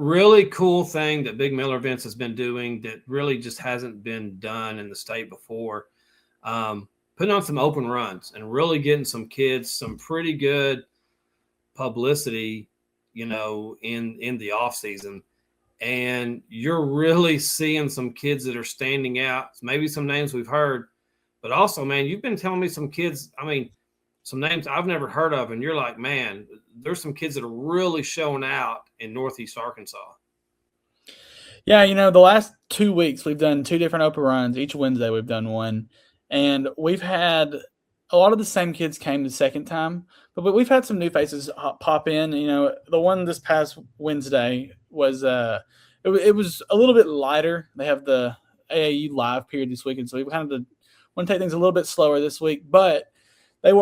really cool thing that Big Miller Events has been doing that really just hasn't been done in the state before. Putting on some open runs and really getting some kids some pretty good publicity, in the off season. And you're really seeing some kids that are standing out, maybe some names we've heard, but also, man, you've been telling me some kids, some names I've never heard of, and you're like, man, there's some kids that are really showing out in Northeast Arkansas. Yeah, the last 2 weeks we've done 2 different open runs. Each Wednesday we've done one. And we've had a lot of the same kids came the second time, but we've had some new faces pop in. The one this past Wednesday was it was a little bit lighter. They have the AAU live period this weekend, so we kind of want to take things a little bit slower this week. But they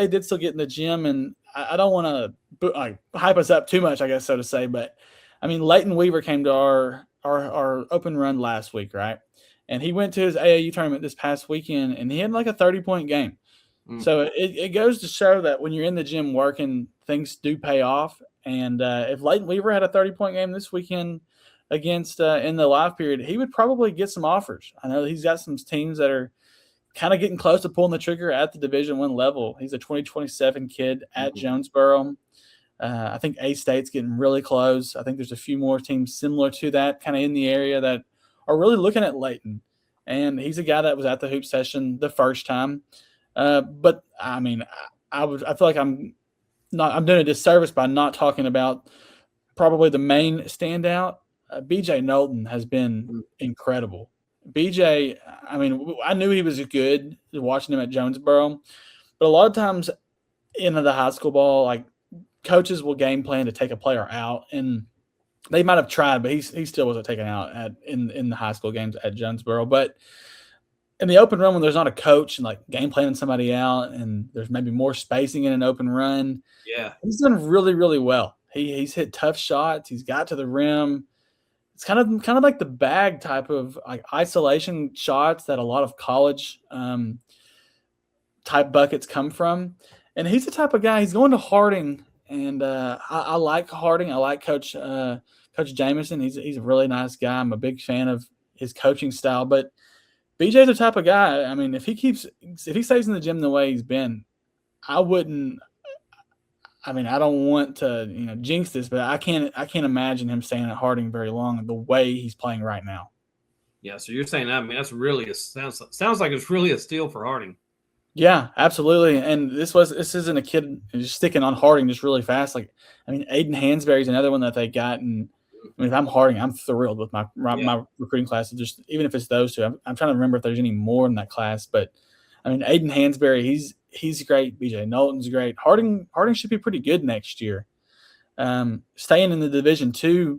did still get in the gym, and I don't want to hype us up too much, I guess so to say. But Leighton Weaver came to our open run last week, right? And he went to his AAU tournament this past weekend, and he had like a 30-point game. So it goes to show that when you're in the gym working, things do pay off. And if Leighton Weaver had a 30-point game this weekend against in the live period, he would probably get some offers. I know he's got some teams that are kind of getting close to pulling the trigger at the Division I level. He's a 2027 kid at Jonesboro. I think A-State's getting really close. I think there's a few more teams similar to that kind of in the area that are really looking at Leighton. And he's a guy that was at the hoop session the first time. But I feel like I'm doing a disservice by not talking about probably the main standout. BJ Knowlton has been incredible. BJ, I knew he was good watching him at Jonesboro, but a lot of times in the high school ball, like coaches will game plan to take a player out, and they might have tried, but he still wasn't taken out in the high school games at Jonesboro. But in the open run, when there's not a coach and like game planning somebody out, and there's maybe more spacing in an open run, he's done really, really well. He's hit tough shots. He's got to the rim. It's kind of like the bag type of like isolation shots that a lot of college type buckets come from. And he's the type of guy. He's going to Harding, and I like Harding. I like Coach Jameson. He's a really nice guy. I'm a big fan of his coaching style. But BJ's the type of guy. If he stays in the gym the way he's been, I don't want to jinx this, but I can't imagine him staying at Harding very long the way he's playing right now. Yeah, so you're saying that, that's really sounds like it's really a steal for Harding. Yeah, absolutely. And this isn't a kid just sticking on Harding just really fast. Aiden Hansberry's another one that they got, and if I'm Harding, I'm thrilled with my recruiting class. Just even if it's those two, I'm trying to remember if there's any more in that class. But Aiden Hansberry, he's great. BJ Knowlton's great. Harding should be pretty good next year. Staying in the Division II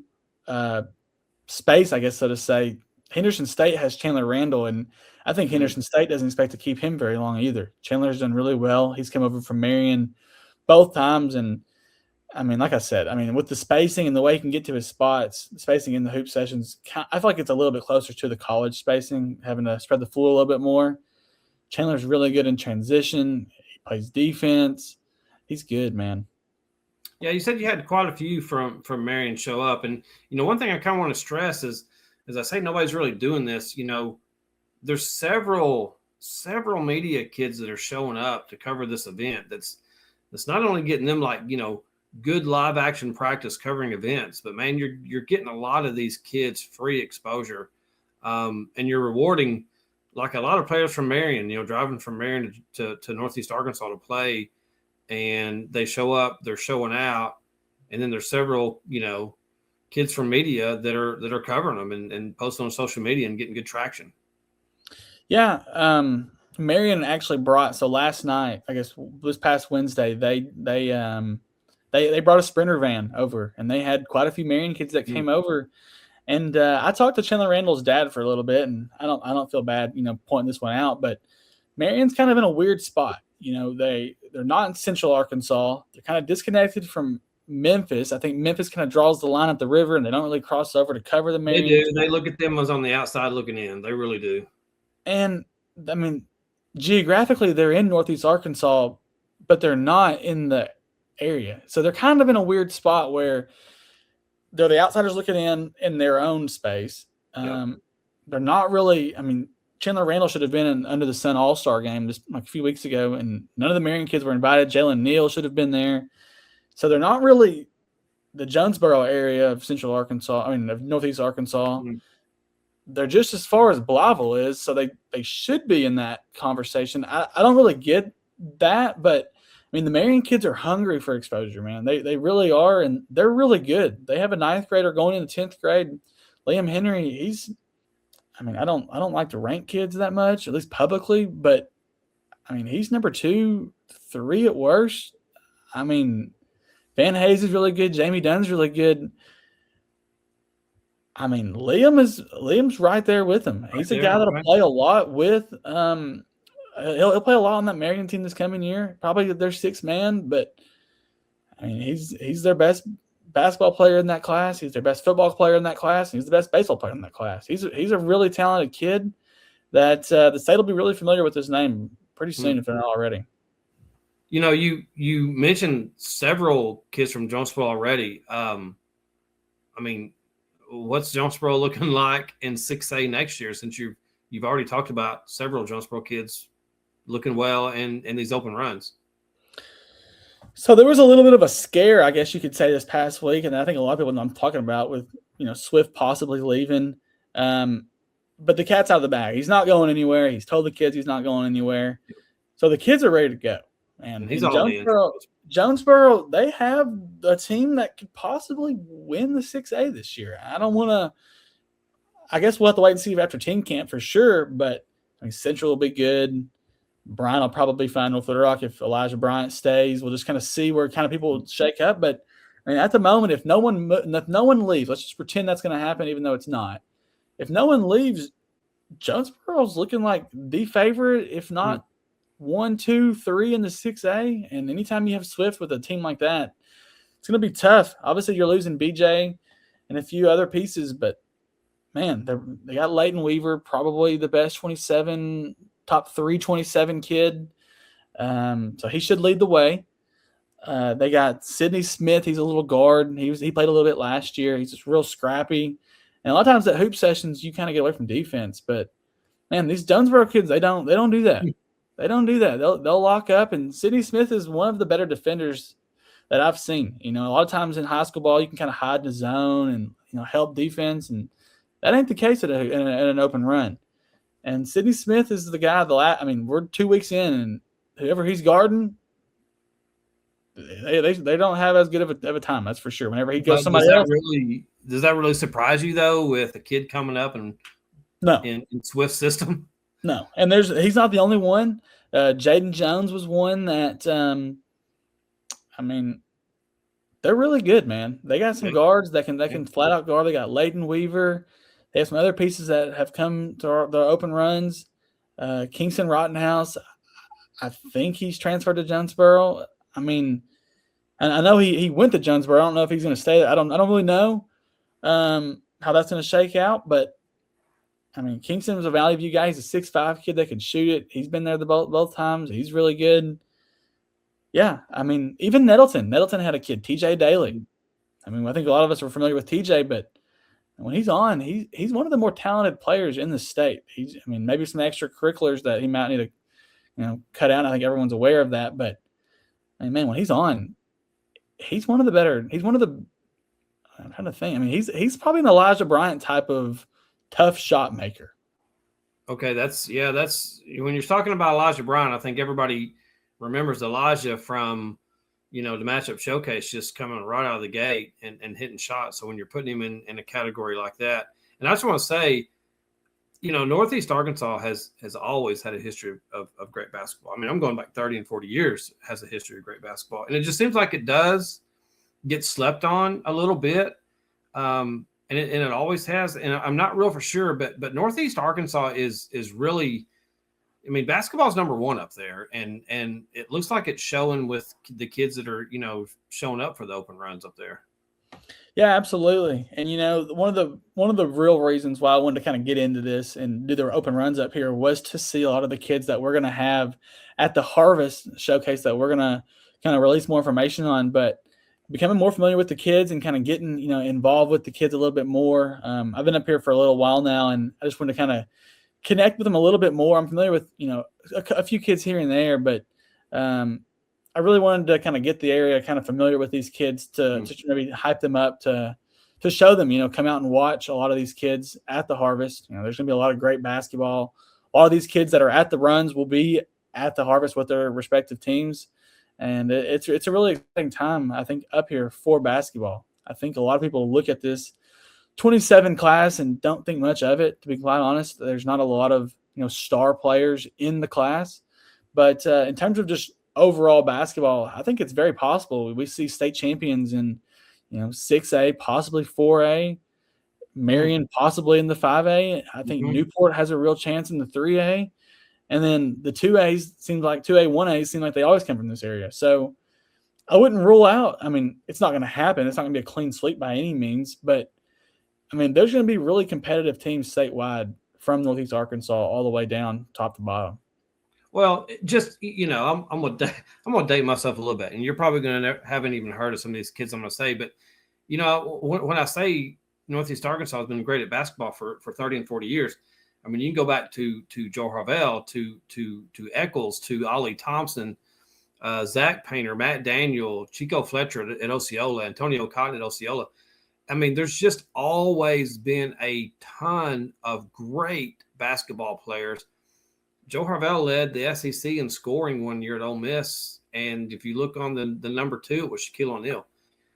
space, I guess so to say, Henderson State has Chandler Randall, and I think Henderson State doesn't expect to keep him very long either. Chandler's done really well. He's come over from Marion both times, and like I said, with the spacing and the way he can get to his spots, the spacing in the hoop sessions, I feel like it's a little bit closer to the college spacing, having to spread the floor a little bit more. Chandler's really good in transition. He plays defense. He's good, man. Yeah, you said you had quite a few from Marion show up. And, one thing I kind of want to stress is, as I say, nobody's really doing this. There's several media kids that are showing up to cover this event. That's not only getting them good live action practice covering events, but man, you're getting a lot of these kids free exposure, and you're rewarding like a lot of players from Marion, driving from Marion to Northeast Arkansas to play, and they show up, they're showing out, and then there's several kids from media that are covering them and posting on social media and getting good traction. Yeah, Marion actually brought, so last night, I guess this past Wednesday, they brought a Sprinter van over, and they had quite a few Marion kids that came over. And I talked to Chandler Randall's dad for a little bit, and I don't feel bad, pointing this one out, but Marion's kind of in a weird spot. They're not in Central Arkansas. They're kind of disconnected from Memphis. I think Memphis kind of draws the line at the river, and they don't really cross over to cover the Marion. They do. They look at them as on the outside looking in. They really do. And geographically, they're in Northeast Arkansas, but they're not in the area. So they're kind of in a weird spot where they're the outsiders looking in their own space. They're not really. I mean, Chandler Randall should have been in Under the Sun All-Star game just like a few weeks ago, and none of the Marion kids were invited. Jalen Neal should have been there. So they're not really the Jonesboro area of Central Arkansas. I mean, of Northeast Arkansas. Mm-hmm. They're just as far as Blytheville is, so they should be in that conversation. I don't really get that, but I mean, the Marion kids are hungry for exposure, man. They really are, and they're really good. They have a 9th grader going into 10th grade. Liam Henry, I don't like to rank kids that much, at least publicly, but I mean, he's number 2, 3 at worst. I mean, Van Hayes is really good. Jamie Dunn's really good. I mean, Liam's right there with him. He's a guy that'll play a lot with. He'll play a lot on that Marion team this coming year. Probably their 6th man, but I mean, he's their best basketball player in that class. He's their best football player in that class. And he's the best baseball player in that class. He's a really talented kid that the state will be really familiar with his name pretty soon if they're not already. You know, you mentioned several kids from Jonesboro already. I mean, what's Jonesboro looking like in 6A next year? Since you've already talked about several Jonesboro kids looking well in these open runs. So there was a little bit of a scare, I guess you could say, this past week, and I think a lot of people know I'm talking about with Swift possibly leaving. But the cat's out of the bag. He's not going anywhere. He's told the kids he's not going anywhere. So the kids are ready to go. And he's Jonesboro, they have a team that could possibly win the 6A this year. I don't want to – I guess we'll have to wait and see after team camp for sure, but I mean, Central will be good. Bryant will probably be fine with Little Rock if Elijah Bryant stays. We'll just kind of see where kind of people shake up. But I mean, at the moment, if no one leaves, let's just pretend that's going to happen, even though it's not. If no one leaves, Jonesboro's looking like the favorite, if not 1, 2, 3 in the 6A. And anytime you have Swift with a team like that, it's going to be tough. Obviously, you're losing BJ and a few other pieces, but man, they got Leighton Weaver, probably the best top 327 kid. So he should lead the way. They got Sidney Smith. He's a little guard. He played a little bit last year. He's just real scrappy. And a lot of times at hoop sessions, you kind of get away from defense. But man, these Jonesboro kids, they don't do that. They don't do that. They'll lock up. And Sidney Smith is one of the better defenders that I've seen. A lot of times in high school ball, you can kind of hide in the zone and help defense, and that ain't the case at an open run. And Sidney Smith is the guy. We're 2 weeks in, and whoever he's guarding, they don't have as good of a time. That's for sure. Whenever he goes somebody else, does that really surprise you though, with a kid coming up and no in Swift's system? No, and he's not the only one. Jaden Jones was one that. They're really good, man. They got some guards that can flat out guard. They got Leighton Weaver. They have some other pieces that have come to the open runs. Kingston Rottenhouse, I think he's transferred to Jonesboro. I mean, and I know he went to Jonesboro. I don't know if he's going to stay there. I don't really know how that's going to shake out. But I mean, Kingston was a Valley View guy. He's a 6'5" kid that can shoot it. He's been there both times. He's really good. Yeah, I mean, even Nettleton. Nettleton had a kid, TJ Daly. I mean, I think a lot of us are familiar with TJ, but when he's on, he's one of the more talented players in the state. Maybe some extracurriculars that he might need to, cut out. I think everyone's aware of that. But I mean, man, when he's on, he's one of the better. He's one of the. I'm trying to think. I mean, he's probably an Elijah Bryant type of tough shot maker. Okay, that's when you're talking about Elijah Bryant, I think everybody remembers Elijah from, the matchup showcase, just coming right out of the gate and hitting shots. So when you're putting him in a category like that, and I just want to say, Northeast Arkansas has always had a history of great basketball. I mean, I'm going back 30 and 40 years, has a history of great basketball. And it just seems like it does get slept on a little bit. And it always has. And I'm not real for sure, but Northeast Arkansas is really, basketball is number one up there, and it looks like it's showing with the kids that are, showing up for the open runs up there. Yeah, absolutely. And one of the real reasons why I wanted to kind of get into this and do the open runs up here was to see a lot of the kids that we're going to have at the Harvest Showcase that we're going to kind of release more information on. But becoming more familiar with the kids and kind of getting, involved with the kids a little bit more. I've been up here for a little while now, and I just want to kind of connect with them a little bit more. I'm familiar with, a few kids here and there, but I really wanted to kind of get the area kind of familiar with these kids to maybe hype them up to show them, come out and watch a lot of these kids at the Harvest. There's going to be a lot of great basketball. A lot of these kids that are at the runs will be at the Harvest with their respective teams. And it's a really exciting time, I think, up here for basketball. I think a lot of people look at this 27 class and don't think much of it, to be quite honest. There's not a lot of, star players in the class. But in terms of just overall basketball, I think it's very possible. We see state champions in, 6A, possibly 4A, Marion possibly in the 5A. I think Newport has a real chance in the 3A. And then the 2As seems like 2A, 1A seem like they always come from this area. So I wouldn't rule out. I mean, it's not going to happen. It's not going to be a clean sweep by any means. But, I mean, there's going to be really competitive teams statewide from Northeast Arkansas all the way down top to bottom. Well, just, I'm gonna date myself a little bit, and you're probably gonna haven't even heard of some of these kids I'm gonna say, but when I say Northeast Arkansas has been great at basketball for 30 and 40 years, I mean, you can go back to Joe Harvell, to Eccles, to Ollie Thompson, Zach Painter, Matt Daniel, Chico Fletcher at Osceola, Antonio Cotton at Osceola. I mean, there's just always been a ton of great basketball players. Joe Harvell led the SEC in scoring one year at Ole Miss, and if you look on the number 2, it was Shaquille O'Neal.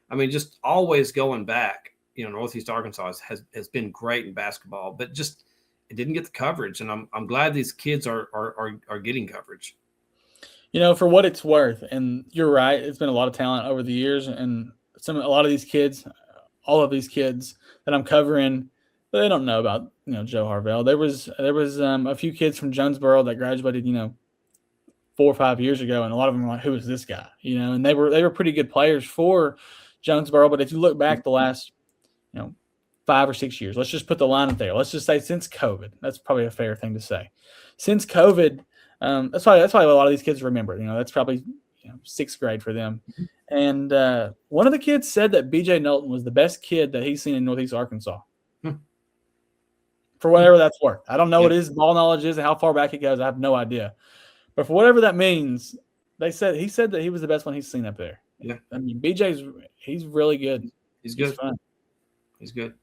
I mean, just always going back, Northeast Arkansas has been great in basketball, but just it didn't get the coverage, and I'm glad these kids are getting coverage. For what it's worth, and you're right, it's been a lot of talent over the years, and a lot of these kids, all of these kids that I'm covering, they don't know about Joe Harvell. There was a few kids from Jonesboro that graduated 4 or 5 years ago, and a lot of them were like, "Who is this guy?" And they were pretty good players for Jonesboro. But if you look back the last 5 or 6 years, let's just put the line up there. Let's just say since COVID, that's probably a fair thing to say. Since COVID, that's why a lot of these kids remember. That's probably 6th grade for them. And one of the kids said that B.J. Knowlton was the best kid that he's seen in Northeast Arkansas. For whatever that's worth. I don't know what his ball knowledge is and how far back it goes. I have no idea. But for whatever that means, he said that he was the best one he's seen up there. Yeah. I mean, BJ's he's really good. He's good. He's fun. He's good.